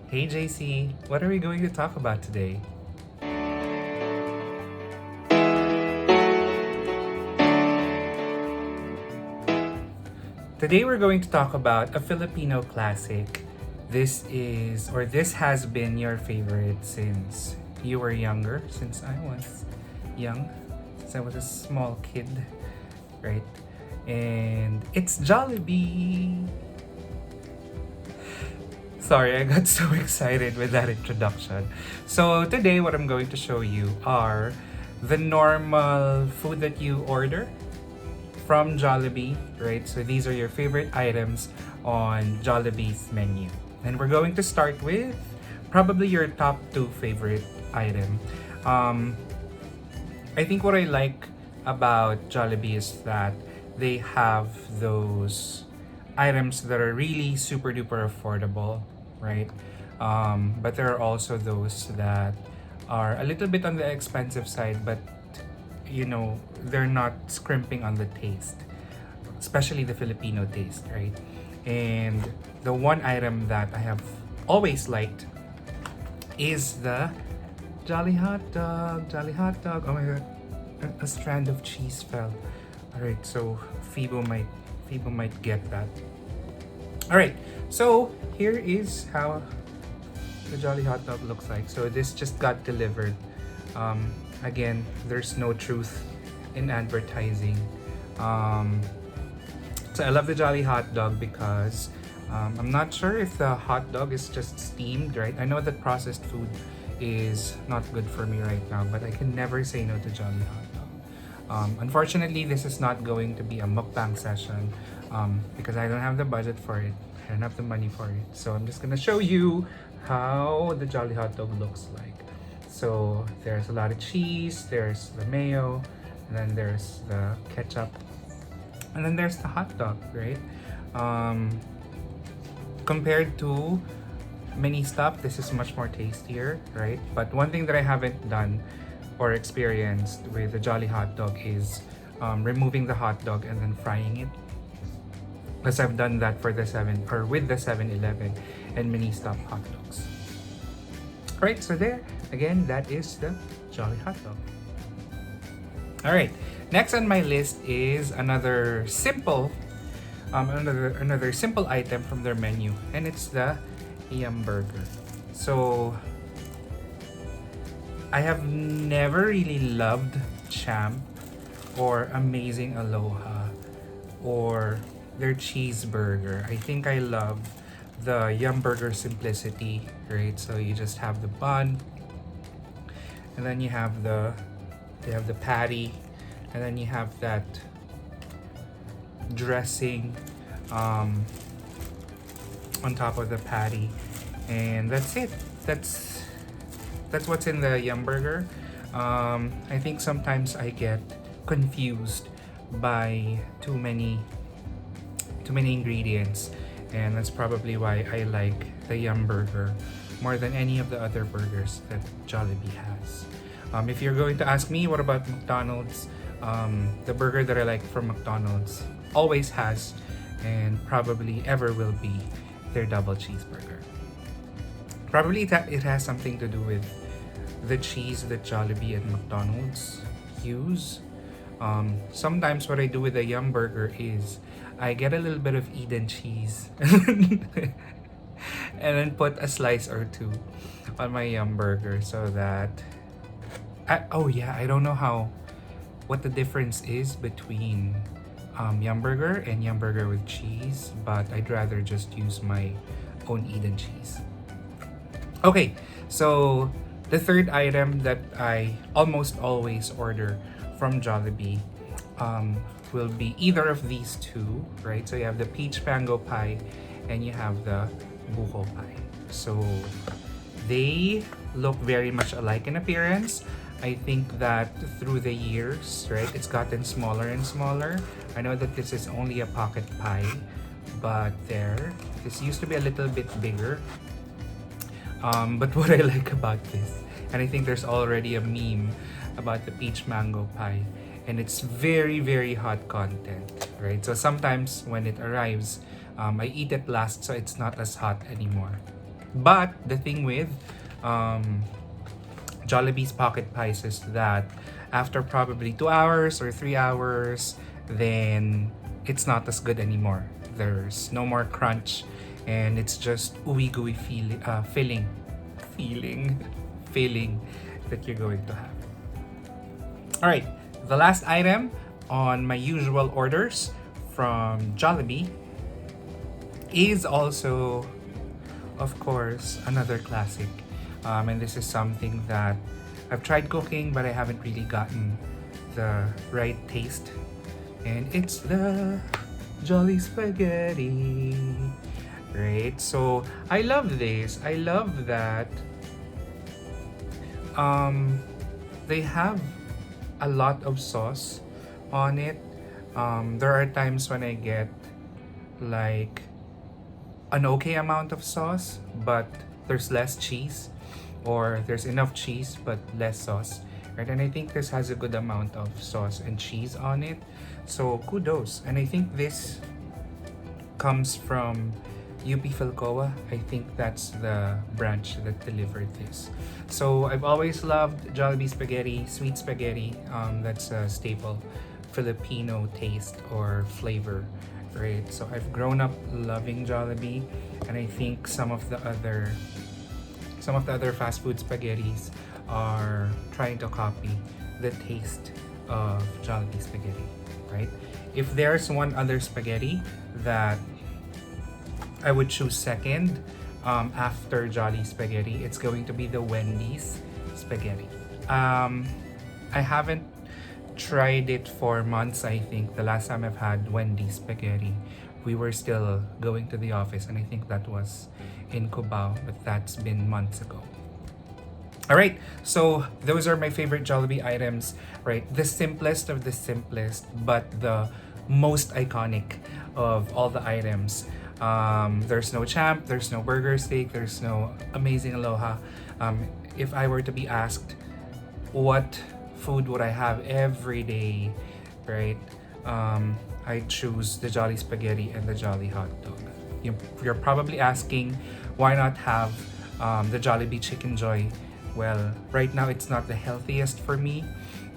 Hey JC, what are we going to talk about today? Today we're going to talk about a Filipino classic. This has been your favorite since you were younger, since I was young, since I was a small kid, right? And it's Jollibee! Sorry, I got so excited with that introduction. So today what I'm going to show you are the normal food that you order from Jollibee, right? So these are your favorite items on Jollibee's menu. And we're going to start with probably your top two favorite item. Um, I think what I like about Jollibee is that they have those items that are really super duper affordable, right? But there are also those that are a little bit on the expensive side, but they're not scrimping on the taste, especially the Filipino taste, right? And the one item that I have always liked is the Jolly Hot Dog. Jolly Hot Dog. Oh my god, a strand of cheese fell. All right, so Fibo might get that. All right, so here is how the Jolly Hot Dog looks like. So this just got delivered. Again, there's no truth in advertising. So I love the Jolly Hot Dog because I'm not sure if the hot dog is just steamed, right? I know that processed food is not good for me right now, but I can never say no to Jolly Hot Dog. Unfortunately, this is not going to be a mukbang session because I don't have the budget for it. I don't have the money for it. So I'm just gonna show you how the Jolly Hot Dog looks like. So there's a lot of cheese, there's the mayo, and then there's the ketchup, and then there's the hot dog, right? Compared to mini stop, this is much more tastier, right? But one thing that I haven't done or experienced with the Jolly Hot Dog is removing the hot dog and then frying it. Because I've done that for with the 7-Eleven and mini stop hot dogs. Alright, so there, again, that is the Jolly Hot Dog. Alright, next on my list is another simple item from their menu, and it's the Yam Burger. So I have never really loved Champ or Amazing Aloha or their cheeseburger. I think I love the Yum Burger simplicity, right? So you just have the bun, and then you have the patty, and then you have that dressing on top of the patty, and that's it. That's what's in the Yum Burger. I think sometimes I get confused by too many ingredients, and that's probably why I like the Yum Burger more than any of the other burgers that Jollibee has. If you're going to ask me what about McDonald's, the burger that I like from McDonald's always has and probably ever will be their double cheeseburger. Probably it has something to do with the cheese that Jollibee and McDonald's use. Sometimes what I do with the Yum Burger is I get a little bit of Eden cheese and then put a slice or two on my Yum Burger so that I don't know what the difference is between Yum Burger and Yum Burger with cheese, but I'd rather just use my own Eden cheese. Okay, so the third item that I almost always order from Jollibee will be either of these two, right? So you have the peach mango pie and you have the buko pie. So they look very much alike in appearance. I think that through the years, right, it's gotten smaller and smaller. I know that this is only a pocket pie, but this used to be a little bit bigger. But what I like about this, and I think there's already a meme about the peach mango pie, and it's very, very hot content, right? So sometimes when it arrives, I eat it last so it's not as hot anymore. But the thing with Jollibee's pocket pies is that after probably 2 hours or 3 hours, then it's not as good anymore. There's no more crunch, and it's just ooey gooey feeling that you're going to have. All right, the last item on my usual orders from Jollibee is also, of course, another classic. And this is something that I've tried cooking, but I haven't really gotten the right taste. And it's the Jolly Spaghetti. Right? So I love this. I love that they have a lot of sauce on it. There are times when I get like an okay amount of sauce, but there's less cheese, or there's enough cheese but less sauce, right? And I think this has a good amount of sauce and cheese on it, so kudos. And I think this comes from UP Philcoa. I think that's the branch that delivered this. So I've always loved Jollibee spaghetti, sweet spaghetti. That's a staple Filipino taste or flavor, right? So I've grown up loving Jollibee, and I think some of the other fast food spaghettis are trying to copy the taste of Jollibee spaghetti, right? If there's one other spaghetti that I would choose second after Jolly Spaghetti, it's going to be the Wendy's spaghetti. I haven't tried it for months. I think the last time I've had Wendy's spaghetti, we were still going to the office, and I think that was in Cubao, but that's been months ago. All right, so those are my favorite Jollibee items, right? The simplest of the simplest, but the most iconic of all the items. There's no champ, there's no burger steak, there's no amazing aloha. If I were to be asked what food would I have every day, right? I'd choose the Jolly Spaghetti and the Jolly Hot Dog. You're probably asking, why not have the Jollibee Chicken Joy? Well, right now it's not the healthiest for me,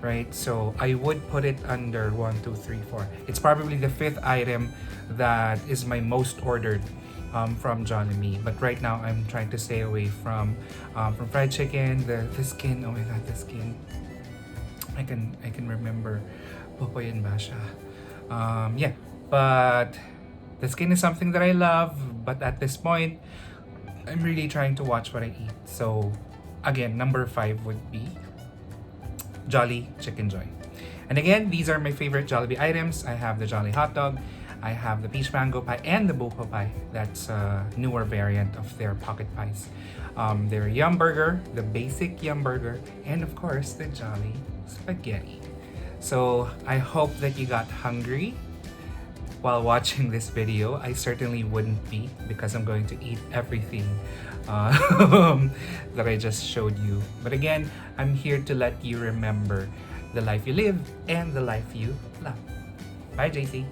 right? So I would put it under 1, 2, 3, 4. It's probably the 5th item that is my most ordered from Jollibee. But right now I'm trying to stay away from fried chicken, the skin. Oh my god, the skin. I can remember Popoy and Basha. Yeah, but the skin is something that I love, but at this point I'm really trying to watch what I eat. So again, number 5 would be Jolly Chicken Joy. And again, these are my favorite Jollibee items. I have the Jolly Hot Dog, I have the Peach Mango Pie, and the Buko Pie. That's a newer variant of their pocket pies. Their Yam Burger, the basic Yam Burger, and of course, the Jolly Spaghetti. So I hope that you got hungry while watching this video. I certainly wouldn't be, because I'm going to eat everything that I just showed you. But again, I'm here to let you remember the life you live and the life you love. Bye, JC.